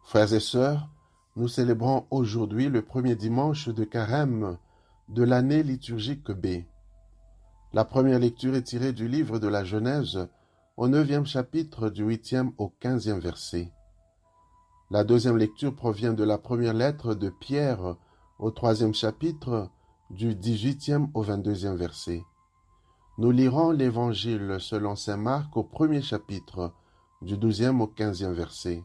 Frères et sœurs, nous célébrons aujourd'hui le premier dimanche de Carême de l'année liturgique B. La première lecture est tirée du livre de la Genèse, au 9e chapitre du 8e au 15e verset. La deuxième lecture provient de la première lettre de Pierre au 3e chapitre du 18e au 22e verset. Nous lirons l'Évangile selon saint Marc au premier chapitre du 12e au 15e verset.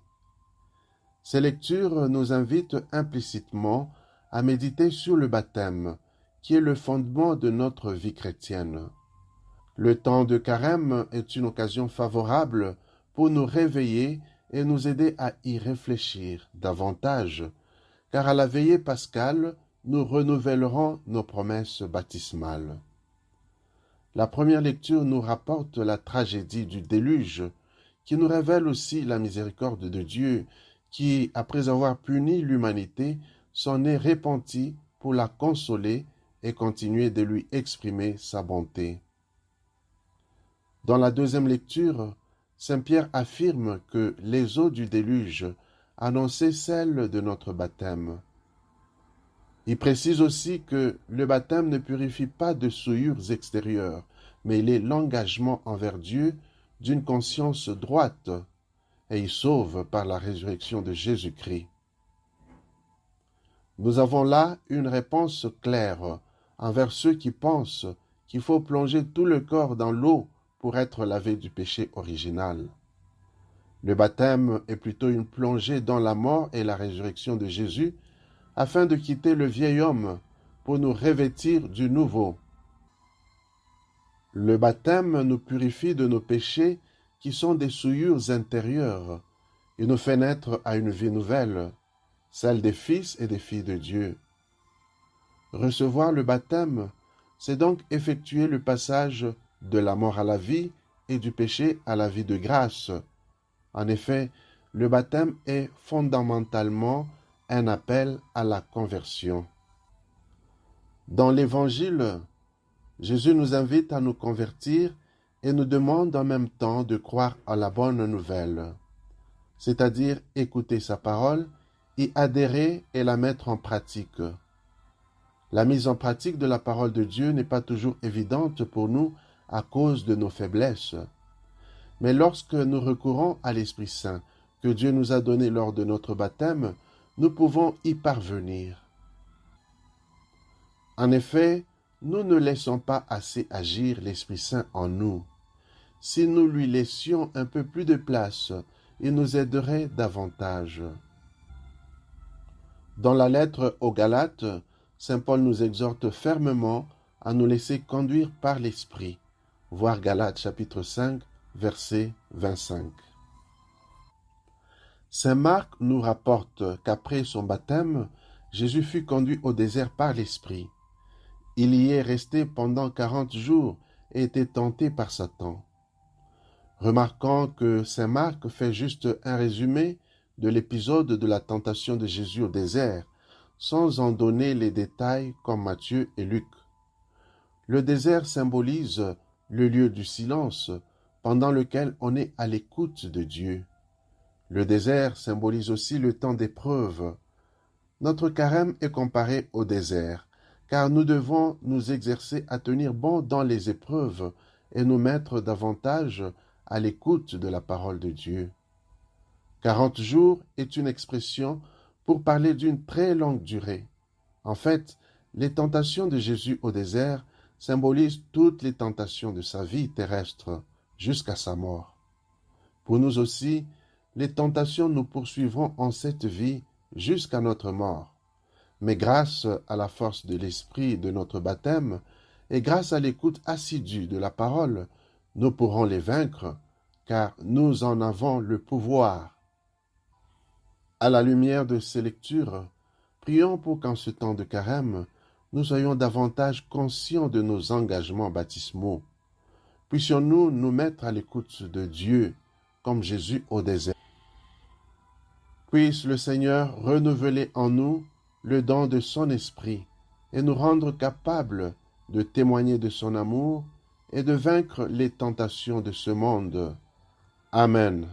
Ces lectures nous invitent implicitement à méditer sur le baptême, qui est le fondement de notre vie chrétienne. Le temps de Carême est une occasion favorable pour nous réveiller et nous aider à y réfléchir davantage, car à la veillée pascale, nous renouvellerons nos promesses baptismales. La première lecture nous rapporte la tragédie du déluge, qui nous révèle aussi la miséricorde de Dieu, qui, après avoir puni l'humanité, s'en est repenti pour la consoler et continuer de lui exprimer sa bonté. Dans la deuxième lecture, saint Pierre affirme que les eaux du déluge annonçaient celles de notre baptême. Il précise aussi que le baptême ne purifie pas de souillures extérieures, mais il est l'engagement envers Dieu d'une conscience droite, et il sauve par la résurrection de Jésus-Christ. Nous avons là une réponse claire envers ceux qui pensent qu'il faut plonger tout le corps dans l'eau pour être lavé du péché original. Le baptême est plutôt une plongée dans la mort et la résurrection de Jésus, afin de quitter le vieil homme pour nous revêtir du nouveau. Le baptême nous purifie de nos péchés qui sont des souillures intérieures et nous fait naître à une vie nouvelle, celle des fils et des filles de Dieu. Recevoir le baptême, c'est donc effectuer le passage de la mort à la vie et du péché à la vie de grâce. En effet, le baptême est fondamentalement un appel à la conversion. Dans l'Évangile, Jésus nous invite à nous convertir et nous demande en même temps de croire à la bonne nouvelle, c'est-à-dire écouter sa parole, y adhérer et la mettre en pratique. La mise en pratique de la parole de Dieu n'est pas toujours évidente pour nous à cause de nos faiblesses. Mais lorsque nous recourons à l'Esprit Saint que Dieu nous a donné lors de notre baptême, nous pouvons y parvenir. En effet, nous ne laissons pas assez agir l'Esprit Saint en nous. Si nous lui laissions un peu plus de place, il nous aiderait davantage. Dans la lettre aux Galates, saint Paul nous exhorte fermement à nous laisser conduire par l'Esprit. Voir Galates chapitre 5, verset 25. Saint Marc nous rapporte qu'après son baptême, Jésus fut conduit au désert par l'Esprit. Il y est resté pendant 40 jours et était tenté par Satan. Remarquons que saint Marc fait juste un résumé de l'épisode de la tentation de Jésus au désert, sans en donner les détails comme Matthieu et Luc. Le désert symbolise le lieu du silence, pendant lequel on est à l'écoute de Dieu. Le désert symbolise aussi le temps d'épreuve. Notre carême est comparé au désert, car nous devons nous exercer à tenir bon dans les épreuves et nous mettre davantage à l'écoute de la parole de Dieu. 40 jours est une expression pour parler d'une très longue durée. En fait, les tentations de Jésus au désert symbolisent toutes les tentations de sa vie terrestre jusqu'à sa mort. Pour nous aussi, les tentations nous poursuivront en cette vie jusqu'à notre mort. Mais grâce à la force de l'Esprit de notre baptême et grâce à l'écoute assidue de la parole, nous pourrons les vaincre, car nous en avons le pouvoir. À la lumière de ces lectures, prions pour qu'en ce temps de carême, nous soyons davantage conscients de nos engagements baptismaux. Puissions-nous nous mettre à l'écoute de Dieu, comme Jésus au désert. Puisse le Seigneur renouveler en nous le don de son esprit et nous rendre capables de témoigner de son amour et de vaincre les tentations de ce monde. Amen.